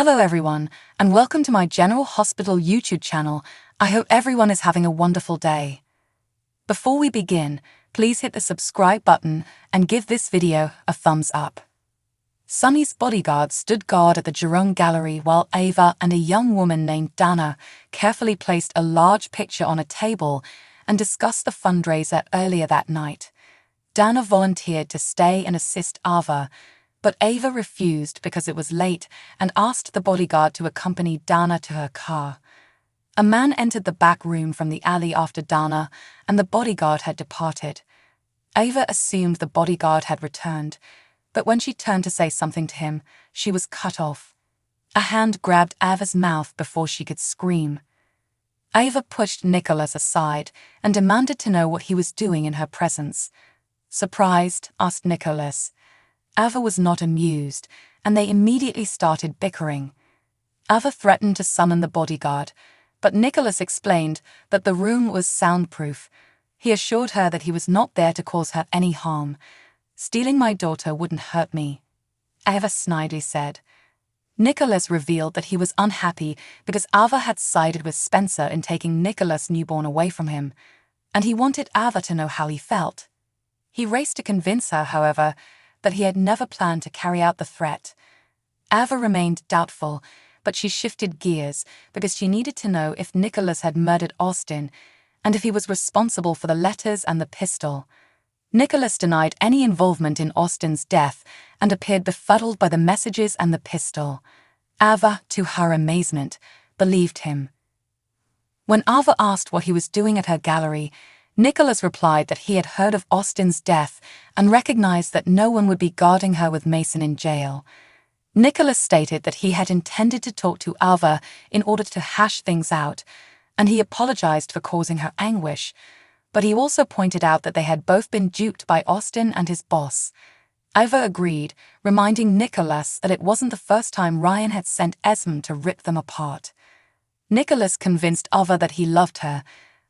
Hello everyone, and welcome to my General Hospital YouTube channel. I hope everyone is having a wonderful day. Before we begin, please hit the subscribe button and give this video a thumbs up. Sunny's bodyguard stood guard at the Jerome Gallery while Ava and a young woman named Dana carefully placed a large picture on a table and discussed the fundraiser earlier that night. Dana volunteered to stay and assist Ava, but Ava refused because it was late and asked the bodyguard to accompany Dana to her car. A man entered the back room from the alley after Dana, and the bodyguard had departed. Ava assumed the bodyguard had returned, but when she turned to say something to him, she was cut off. A hand grabbed Ava's mouth before she could scream. Ava pushed Nicholas aside and demanded to know what he was doing in her presence. Surprised, asked Nicholas. Ava was not amused, and they immediately started bickering. Ava threatened to summon the bodyguard, but Nicholas explained that the room was soundproof. He assured her that he was not there to cause her any harm. "Stealing my daughter wouldn't hurt me," Ava snidely said. Nicholas revealed that he was unhappy because Ava had sided with Spencer in taking Nicholas' newborn away from him, and he wanted Ava to know how he felt. He raced to convince her, however, that he had never planned to carry out the threat. Ava remained doubtful, but she shifted gears because she needed to know if Nicholas had murdered Austin and if he was responsible for the letters and the pistol. Nicholas denied any involvement in Austin's death and appeared befuddled by the messages and the pistol. Ava, to her amazement, believed him. When Ava asked what he was doing at her gallery, Nicholas replied that he had heard of Austin's death and recognized that no one would be guarding her with Mason in jail. Nicholas stated that he had intended to talk to Ava in order to hash things out, and he apologized for causing her anguish, but he also pointed out that they had both been duped by Austin and his boss. Ava agreed, reminding Nicholas that it wasn't the first time Ryan had sent Esmond to rip them apart. Nicholas convinced Ava that he loved her.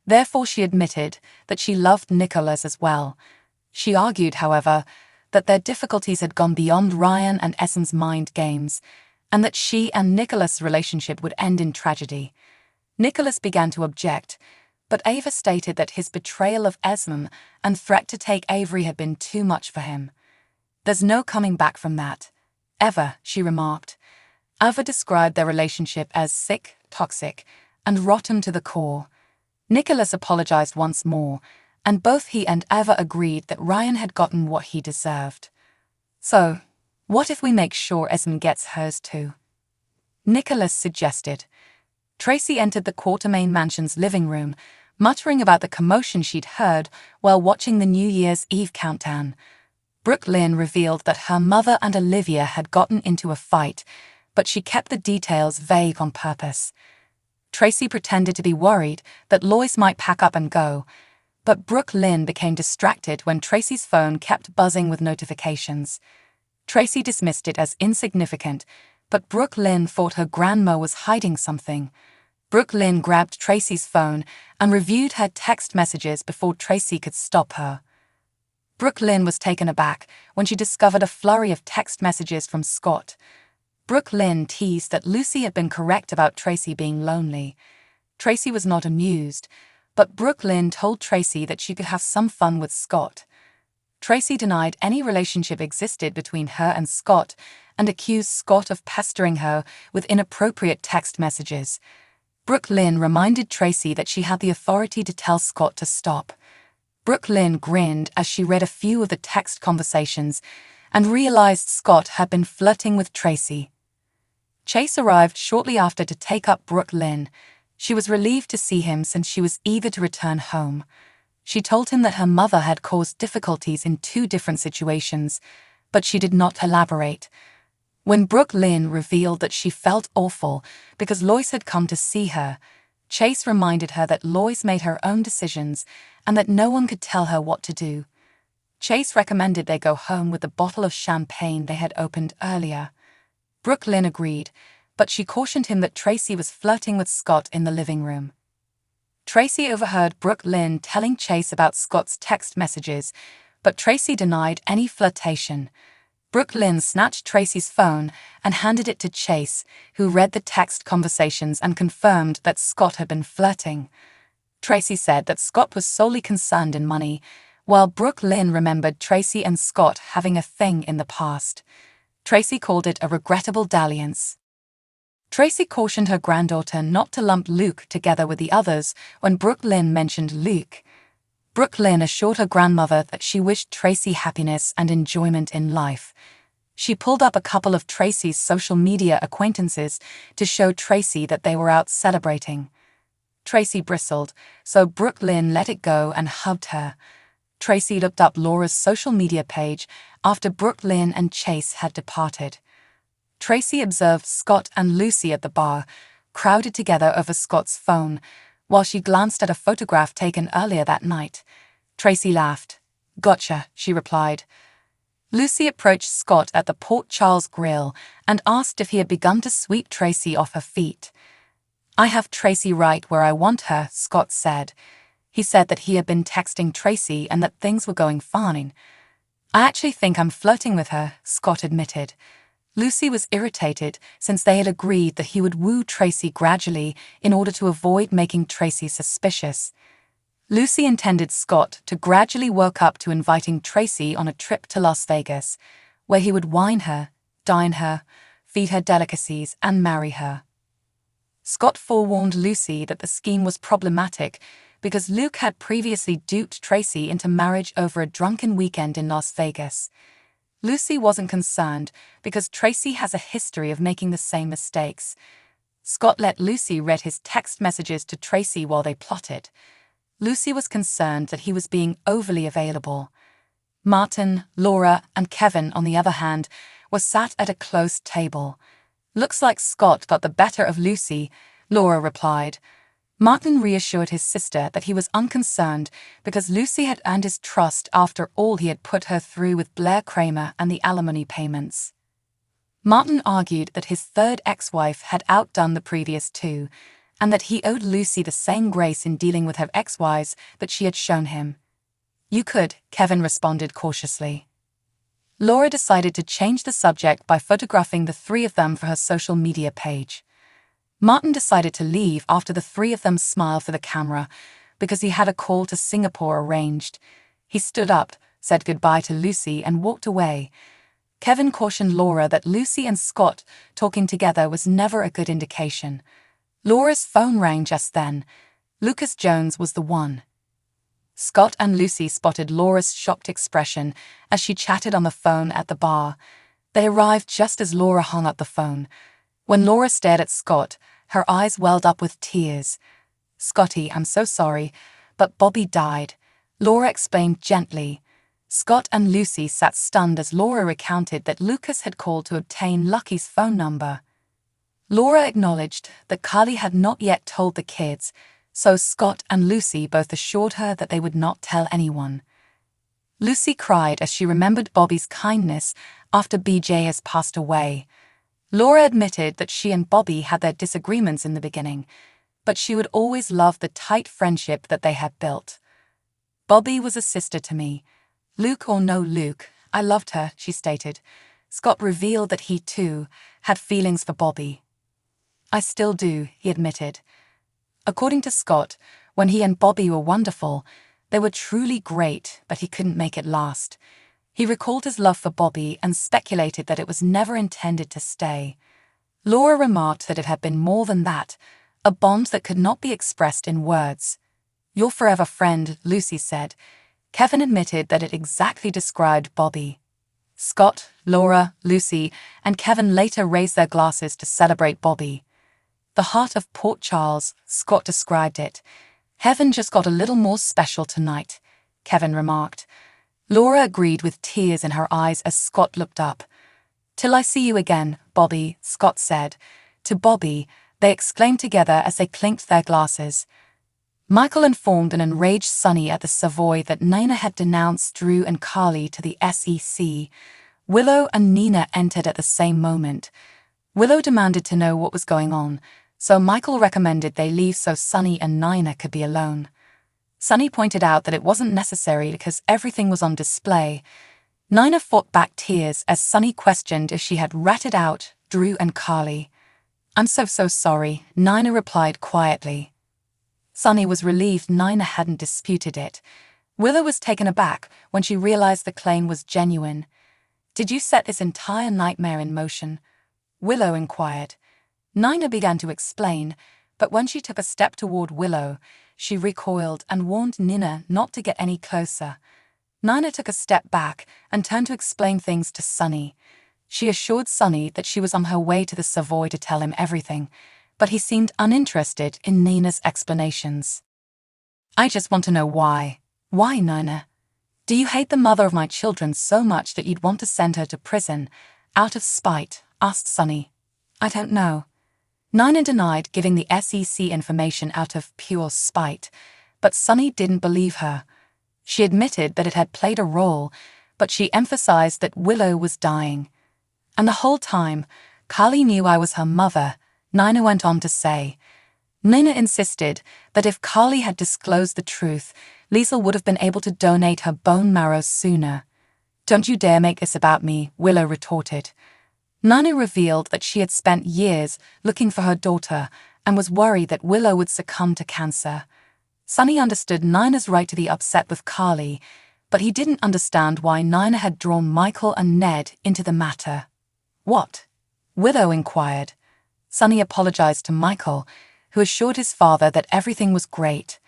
Therefore, she admitted that she loved Nicholas as well. She argued, however, that their difficulties had gone beyond Ryan and Esmond's mind games, and that she and Nicholas' relationship would end in tragedy. Nicholas began to object, but Ava stated that his betrayal of Esmond and threat to take Avery had been too much for him. "There's no coming back from that, ever," she remarked. Ava described their relationship as sick, toxic, and rotten to the core. Nicholas apologized once more, and both he and Ava agreed that Ryan had gotten what he deserved. "So, what if we make sure Esmond gets hers too?" Nicholas suggested. Tracy entered the Quartermaine Mansion's living room, muttering about the commotion she'd heard while watching the New Year's Eve countdown. Brooke Lynn revealed that her mother and Olivia had gotten into a fight, but she kept the details vague on purpose. Tracy pretended to be worried that Lois might pack up and go, but Brooke Lynn became distracted when Tracy's phone kept buzzing with notifications. Tracy dismissed it as insignificant, but Brooke Lynn thought her grandma was hiding something. Brooke Lynn grabbed Tracy's phone and reviewed her text messages before Tracy could stop her. Brooke Lynn was taken aback when she discovered a flurry of text messages from Scott. Brooke Lynn teased that Lucy had been correct about Tracy being lonely. Tracy was not amused, but Brooke Lynn told Tracy that she could have some fun with Scott. Tracy denied any relationship existed between her and Scott and accused Scott of pestering her with inappropriate text messages. Brooke Lynn reminded Tracy that she had the authority to tell Scott to stop. Brooke Lynn grinned as she read a few of the text conversations and realized Scott had been flirting with Tracy. Chase arrived shortly after to take up Brooke Lynn. She was relieved to see him since she was eager to return home. She told him that her mother had caused difficulties in 2 different situations, but she did not elaborate. When Brooke Lynn revealed that she felt awful because Lois had come to see her, Chase reminded her that Lois made her own decisions and that no one could tell her what to do. Chase recommended they go home with the bottle of champagne they had opened earlier. Brooke Lynn agreed, but she cautioned him that Tracy was flirting with Scott in the living room. Tracy overheard Brooke Lynn telling Chase about Scott's text messages, but Tracy denied any flirtation. Brooke Lynn snatched Tracy's phone and handed it to Chase, who read the text conversations and confirmed that Scott had been flirting. Tracy said that Scott was solely concerned in money, while Brooke Lynn remembered Tracy and Scott having a thing in the past. Tracy called it a regrettable dalliance. Tracy cautioned her granddaughter not to lump Luke together with the others when Brooke Lynn mentioned Luke. Brooke Lynn assured her grandmother that she wished Tracy happiness and enjoyment in life. She pulled up a couple of Tracy's social media acquaintances to show Tracy that they were out celebrating. Tracy bristled, so Brooke Lynn let it go and hugged her. Tracy looked up Laura's social media page after Brooke Lynn and Chase had departed. Tracy observed Scott and Lucy at the bar, crowded together over Scott's phone, while she glanced at a photograph taken earlier that night. Tracy laughed. "Gotcha," she replied. Lucy approached Scott at the Port Charles Grill and asked if he had begun to sweep Tracy off her feet. "I have Tracy right where I want her," Scott said. He said that he had been texting Tracy and that things were going fine. "I actually think I'm flirting with her," Scott admitted. Lucy was irritated since they had agreed that he would woo Tracy gradually in order to avoid making Tracy suspicious. Lucy intended Scott to gradually work up to inviting Tracy on a trip to Las Vegas, where he would wine her, dine her, feed her delicacies, and marry her. Scott forewarned Lucy that the scheme was problematic because Luke had previously duped Tracy into marriage over a drunken weekend in Las Vegas. Lucy wasn't concerned because Tracy has a history of making the same mistakes. Scott let Lucy read his text messages to Tracy while they plotted. Lucy was concerned that he was being overly available. Martin, Laura, and Kevin, on the other hand, were sat at a close table. "Looks like Scott got the better of Lucy," Laura replied. Martin reassured his sister that he was unconcerned because Lucy had earned his trust after all he had put her through with Blair Kramer and the alimony payments. Martin argued that his third ex-wife had outdone the previous two, and that he owed Lucy the same grace in dealing with her ex-wives that she had shown him. "You could," Kevin responded cautiously. Laura decided to change the subject by photographing the three of them for her social media page. Martin decided to leave after the three of them smiled for the camera because he had a call to Singapore arranged. He stood up, said goodbye to Lucy, and walked away. Kevin cautioned Laura that Lucy and Scott talking together was never a good indication. Laura's phone rang just then. Lucas Jones was the one. Scott and Lucy spotted Laura's shocked expression as she chatted on the phone at the bar. They arrived just as Laura hung up the phone. When Laura stared at Scott, her eyes welled up with tears. "Scotty, I'm so sorry, but Bobby died," Laura explained gently. Scott and Lucy sat stunned as Laura recounted that Lucas had called to obtain Lucky's phone number. Laura acknowledged that Carly had not yet told the kids, so Scott and Lucy both assured her that they would not tell anyone. Lucy cried as she remembered Bobby's kindness after BJ has passed away. Laura admitted that she and Bobby had their disagreements in the beginning, but she would always love the tight friendship that they had built. "Bobby was a sister to me. Luke or no Luke, I loved her," she stated. Scott revealed that he, too, had feelings for Bobby. "I still do," he admitted. According to Scott, when he and Bobby were wonderful, they were truly great, but he couldn't make it last. He recalled his love for Bobby and speculated that it was never intended to stay. Laura remarked that it had been more than that, a bond that could not be expressed in words. "Your forever friend," Lucy said. Kevin admitted that it exactly described Bobby. Scott, Laura, Lucy, and Kevin later raised their glasses to celebrate Bobby. "The heart of Port Charles," Scott described it. "Heaven just got a little more special tonight," Kevin remarked. Laura agreed with tears in her eyes as Scott looked up. "Till I see you again, Bobby," Scott said. To Bobby, they exclaimed together as they clinked their glasses. Michael informed an enraged Sonny at the Savoy that Nina had denounced Drew and Carly to the SEC. Willow and Nina entered at the same moment. Willow demanded to know what was going on, so Michael recommended they leave so Sonny and Nina could be alone. Sonny pointed out that it wasn't necessary because everything was on display. Nina fought back tears as Sunny questioned if she had ratted out Drew and Carly. "I'm so sorry," Nina replied quietly. Sunny was relieved Nina hadn't disputed it. Willow was taken aback when she realized the claim was genuine. "Did you set this entire nightmare in motion?" Willow inquired. Nina began to explain, but when she took a step toward Willow, she recoiled and warned Nina not to get any closer. Nina took a step back and turned to explain things to Sunny. She assured Sunny that she was on her way to the Savoy to tell him everything, but he seemed uninterested in Nina's explanations. "I just want to know why." "Why, Nina? Do you hate the mother of my children so much that you'd want to send her to prison, out of spite?" asked Sunny. "I don't know." Nina denied giving the SEC information out of pure spite, but Sunny didn't believe her. She admitted that it had played a role, but she emphasized that Willow was dying. "And the whole time, Carly knew I was her mother," Nina went on to say. Nina insisted that if Carly had disclosed the truth, Liesl would have been able to donate her bone marrow sooner. "Don't you dare make this about me," Willow retorted. Nina revealed that she had spent years looking for her daughter and was worried that Willow would succumb to cancer. Sunny understood Nina's right to be upset with Carly, but he didn't understand why Nina had drawn Michael and Ned into the matter. "What?" Willow inquired. Sunny apologized to Michael, who assured his father that everything was great.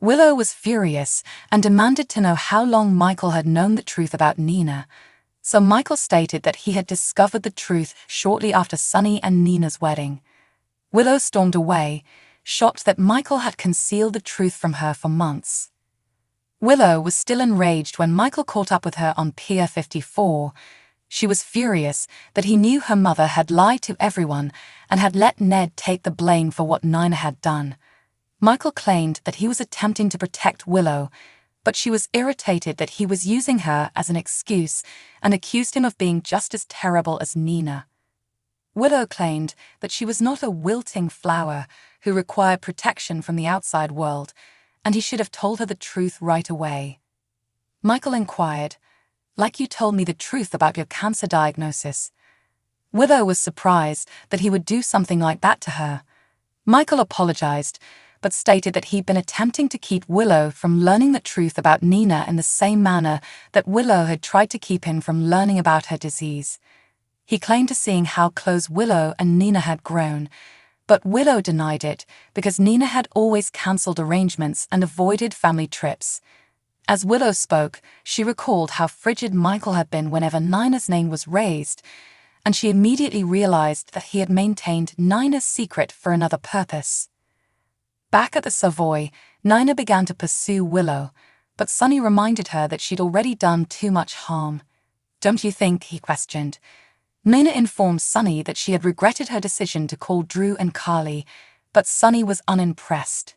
Willow was furious and demanded to know how long Michael had known the truth about Nina. So Michael stated that he had discovered the truth shortly after Sunny and Nina's wedding. Willow stormed away, shocked that Michael had concealed the truth from her for months. Willow was still enraged when Michael caught up with her on Pier 54. She was furious that he knew her mother had lied to everyone and had let Ned take the blame for what Nina had done. Michael claimed that he was attempting to protect Willow, but she was irritated that he was using her as an excuse and accused him of being just as terrible as Nina. Willow claimed that she was not a wilting flower who required protection from the outside world, and he should have told her the truth right away. Michael inquired, "Like you told me the truth about your cancer diagnosis." Willow was surprised that he would do something like that to her. Michael apologized, but stated that he'd been attempting to keep Willow from learning the truth about Nina in the same manner that Willow had tried to keep him from learning about her disease. He claimed to seeing how close Willow and Nina had grown, but Willow denied it because Nina had always cancelled arrangements and avoided family trips. As Willow spoke, she recalled how frigid Michael had been whenever Nina's name was raised, and she immediately realized that he had maintained Nina's secret for another purpose. Back at the Savoy, Nina began to pursue Willow, but Sunny reminded her that she'd already done too much harm. "Don't you think?" he questioned. Nina informed Sunny that she had regretted her decision to call Drew and Carly, but Sunny was unimpressed.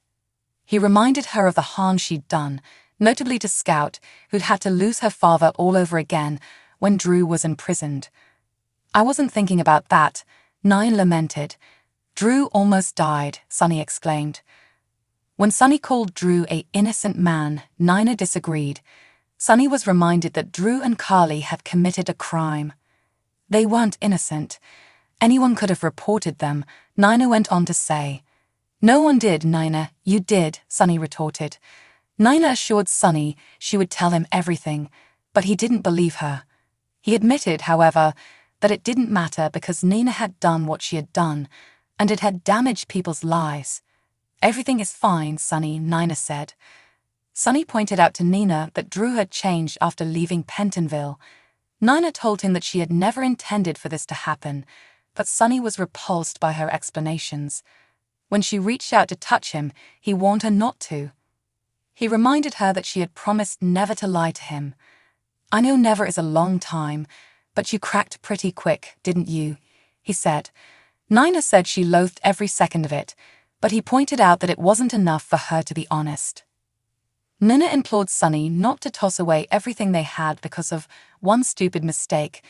He reminded her of the harm she'd done, notably to Scout, who'd had to lose her father all over again when Drew was imprisoned. "I wasn't thinking about that," Nina lamented. "Drew almost died," Sunny exclaimed. When Sunny called Drew an innocent man, Nina disagreed. Sunny was reminded that Drew and Carly had committed a crime. "They weren't innocent. Anyone could have reported them," Nina went on to say. "No one did, Nina. You did," Sunny retorted. Nina assured Sunny she would tell him everything, but he didn't believe her. He admitted, however, that it didn't matter because Nina had done what she had done, and it had damaged people's lives. "Everything is fine, Sunny," Nina said. Sunny pointed out to Nina that Drew had changed after leaving Pentonville. Nina told him that she had never intended for this to happen, but Sunny was repulsed by her explanations. When she reached out to touch him, he warned her not to. He reminded her that she had promised never to lie to him. "I know never is a long time, but you cracked pretty quick, didn't you?" he said. Nina said she loathed every second of it, but he pointed out that it wasn't enough for her to be honest. Nina implored Sunny not to toss away everything they had because of one stupid mistake,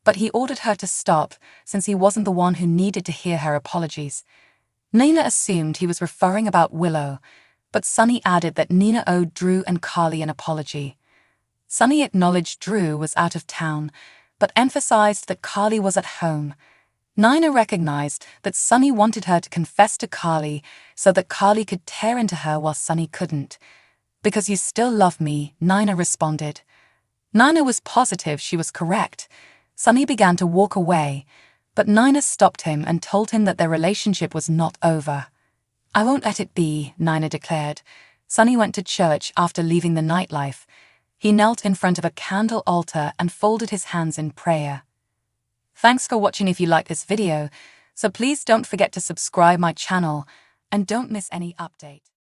but he ordered her to stop since he wasn't the one who needed to hear her apologies. Nina assumed he was referring about Willow, but Sunny added that Nina owed Drew and Carly an apology. Sunny acknowledged Drew was out of town, but emphasized that Carly was at home. Nina recognized that Sunny wanted her to confess to Carly so that Carly could tear into her while Sunny couldn't. "Because you still love me," Nina responded. Nina was positive she was correct. Sunny began to walk away, but Nina stopped him and told him that their relationship was not over. "I won't let it be," Nina declared. Sunny went to church after leaving the nightlife. He knelt in front of a candle altar and folded his hands in prayer. Thanks for watching. If you like this video, so please don't forget to subscribe my channel and don't miss any update.